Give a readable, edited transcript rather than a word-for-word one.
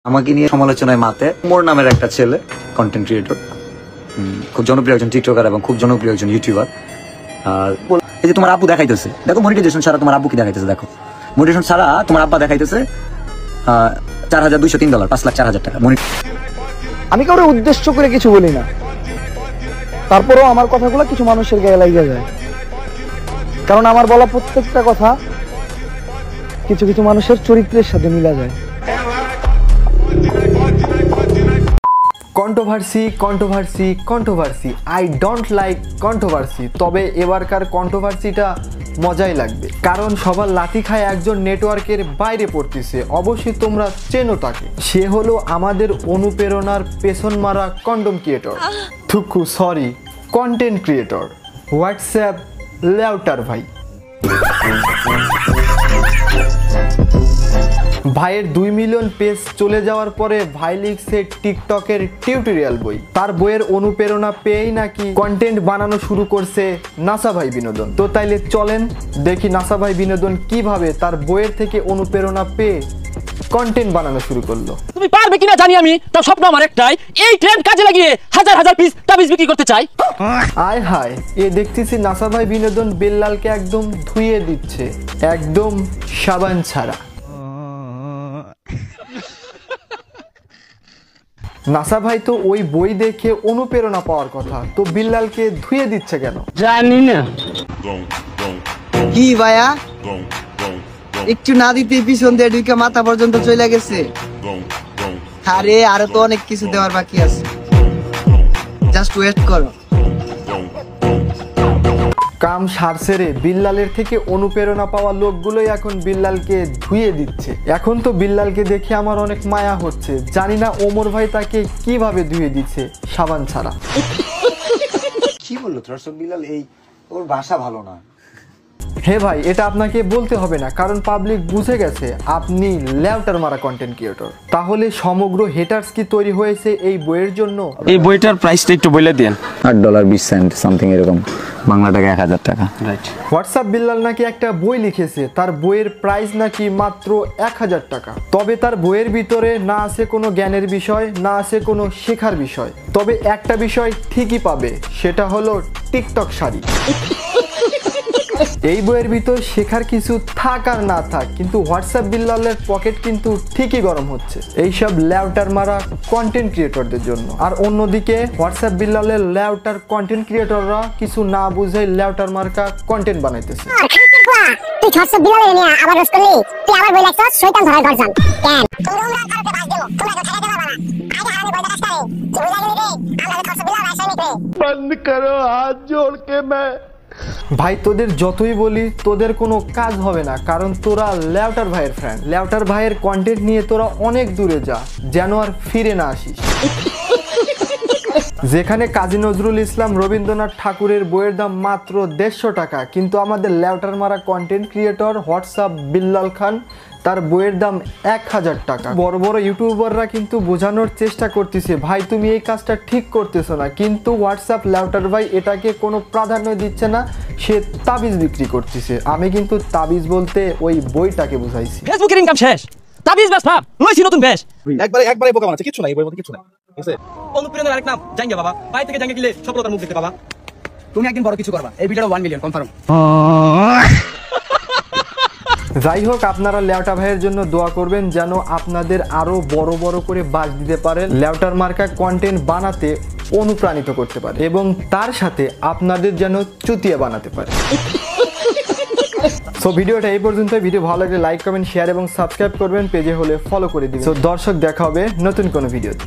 আমাকে নিয়ে সমালোচনায় মাতে মোর নামের একটা ছেলে কন্টেন্ট ক্রিয়েটর, খুব জনপ্রিয় একজন টিকটকার এবং খুব জনপ্রিয় একজন ইউটিউবার। এই যে তোমার আব্বু দেখাইতেছে, দেখো মনিটাইজেশন ছাড়া তোমার আব্বু কি দেখাইতেছে, দেখো মনিটাইজেশন ছাড়া তোমার আব্বা দেখাইতেছে $4,203, $5,04,000 টাকা। আমি কারোর উদ্দেশ্য করে কিছু বলি না, তারপরেও আমার কথাগুলো কিছু মানুষের গায়ে লাগিয়ে যায়, কারণ আমার বলা প্রত্যেকটা কথা কিছু কিছু মানুষের চরিত্রের সাথে মিলা যায়। Controversy controversy controversy, I don't like controversy. তবে এবারকার কন্ট্রোভার্সিটা মজাই লাগবে, কারণ সবার লাথি খায় একজন নেটওয়ার্কের বাইরে পড়তেছে। অবশ্যই তোমরা চেনো তাকে, সে হলো আমাদের অনুপ্রেরণার পেছন মারা কন্ডম ক্রিয়েটর, থুকু সরি কন্টেন্ট ক্রিয়েটর, হোয়াটসঅ্যাপ লেউটার ভাই। ভাইয়ের 2 মিলিয়ন পেজ চলে যাওয়ার পরে ভাই লিখছে টিকটকের টিউটোরিয়াল বই। তার বইয়ের অনুপ্রেরণা পেয়েই নাকি কন্টেন্ট বানানো শুরু করছে নাসা ভাই বিনোদন। তো তাইলে চলেন দেখি নাসা ভাই বিনোদন কিভাবে তার বইয়ের থেকে অনুপ্রেরণা পেয়ে কন্টেন্ট বানানো শুরু করলো। তুমি পারবে কিনা জানি আমি, তাও স্বপ্ন আমার একটাই, এই ট্রেন্ড কাজে লাগিয়ে হাজার হাজার পিস তাবিজ বিক্রি করতে চাই। আয় হায়, এ দেখতেছি নাসা ভাই বিনোদন বেল্লালকে একদম ধুইয়ে দিচ্ছে, একদম সাবান ছাড়া। নাসা ভাই তো ওই বই দেখে অনুপ্রেরণা পাওয়ার কথা, তো বিল্লালকে ধুয়ে দিচ্ছে কেন জানি না। কি ভাইয়া একটু না দিতে পিছন দিয়ে ঢুকে মাথা পর্যন্ত চলে গেছে। আরে আরো তো অনেক কিছু দেওয়ার বাকি আছে, জাস্ট ওয়েট করো। কাম সারছে রে, বিল্লালের থেকে অনুপ্রেরণা পাওয়া লোকগুলোই এখন বিল্লালকে ধুয়ে দিচ্ছে। এখন তো বিল্লালকে দেখে আমার অনেক মায়া হচ্ছে, জানি না ওমর ভাই তাকে কিভাবে ধুয়ে দিচ্ছে সাবান ছাড়া। কি বললো দর্শক, বিল্লাল এই ওর ভাষা ভালো না। হে ভাই, এটা আপনাকে বলতে হবে না, কারণ পাবলিক বুঝে গেছে আপনি লেউটার মারা কন্টেন্ট ক্রিয়েটর। তাহলে সমগ্র হেটার্স কি তৈরি হয়েছে এই বইয়ের জন্য? এই বইটার প্রাইসটা একটু বলে দেন। $8.20 সামথিং এরকম, বাংলা টাকা 1,000 টাকা। রাইট। হোয়াটসঅ্যাপ বিল্লাল নাকি একটা বই লিখেছে, তার বইয়ের প্রাইস নাকি মাত্র 1,000 টাকা। তবে তার বইয়ের ভিতরে না আছে কোনো জ্ঞানের বিষয়, না আছে কোনো শেখার বিষয়। তবে একটা বিষয় ঠিকই পাবে, সেটা হলো টিকটক শাড়ি। এই বইয়ের ভিতর শেখার কিছু থাক আর না থাক, কিন্তু হোয়াটসঅ্যাপ বিল্লালের পকেট কিন্তু ঠিকই গরম হচ্ছে এইসব লেউটার মারা কন্টেন্ট ক্রিয়েটরদের জন্য। আর অন্যদিকে হোয়াটসঅ্যাপ বিল্লালের লেউটার কন্টেন্ট ক্রিয়েটররা কিছু না বুঝে লেউটার মার্কা কন্টেন্ট বানাইতেছে। তুই হোয়াটসঅ্যাপ বিল্লালের নিয়ে আবার রোজ করলি, তুই আবার বই লাগছস শয়তান ধরার গর্জন কেন? তোমরা কারকে বাস দেও, তোমরা তো ছেড়ে দেবা না। আগে হারামি বইটা কাজ করে তুই বই লাগলি রে, আমরা হোয়াটসঅ্যাপ বিল্লাল রাসায়নিক রে। বন্ধ করো হাত জোড় কে मैं। ভাই তোদের যতই বলি তোদের কোনো কাজ হবে না, কারণ তোরা লেউটার ভাইয়ের ফ্রেন্ড। লেউটার ভাইয়ের কন্টেন্ট নিয়ে তোরা অনেক দূরে যা, যেন আর ফিরে না আসিস। যেখানে কাজী নজরুল ইসলাম রবীন্দ্রনাথ ঠাকুরের বইয়ের দাম মাত্র 150 টাকা, কিন্তু আমাদের লেউটার মারা কন্টেন্ট ক্রিয়েটর হোয়াটসঅ্যাপ বিল্লাল খান তার বইয়ের দাম 1000 টাকা। বড় বড় ইউটিউবাররা কিন্তু বোঝানোর চেষ্টা করতেছে ভাই তুমি এই কাজটা ঠিক করতেছো না, কিন্তু হোয়াটসঅ্যাপ লেউটার ভাই এটাকে কোনো প্রাধান্য দিচ্ছে না, সে তাবিজ বিক্রি করতেছে। আমি কিন্তু তাবিজ বলতে ওই বইটাকে বুঝাইছি। ফেসবুকের ইনকাম শেষ, তাবিজ বেশ ভাব লইছি নতুন বেশ। একবারে বোকা বানাচ্ছে, কিছু নাই বইয়ের মধ্যে, কিছু নাই। ঠিক আছে, অনুপ্রেরণার আরেক নাম জাঙ্গা বাবা, পাই থেকে জাঙ্গা গিলে সফলতার মুখ দেখতে পাবা। তুমি একদিন বড় কিছু করবা, এই ভিডিওটা 1 মিলিয়ন কনফার্ম। যাই হোক, আপনারা লেউটা ভাইয়ের জন্য দোয়া করবেন যেন আপনাদের আরো বড় বড় করে বাজ দিতে পারেন, লেউটার মার্কা কন্টেন্ট বানাতে অনুপ্রাণিত করতে পারে, এবং তার সাথে আপনাদের যেন চুতিয়া বানাতে পারে। সো ভিডিওটা এই পর্যন্ত। ভিডিও ভালো লাগলে লাইক কমেন্ট শেয়ার এবং সাবস্ক্রাইব করবেন, পেজে হলে ফলো করে দিবেন। সো দর্শক, দেখা হবে নতুন কোনো ভিডিওতে।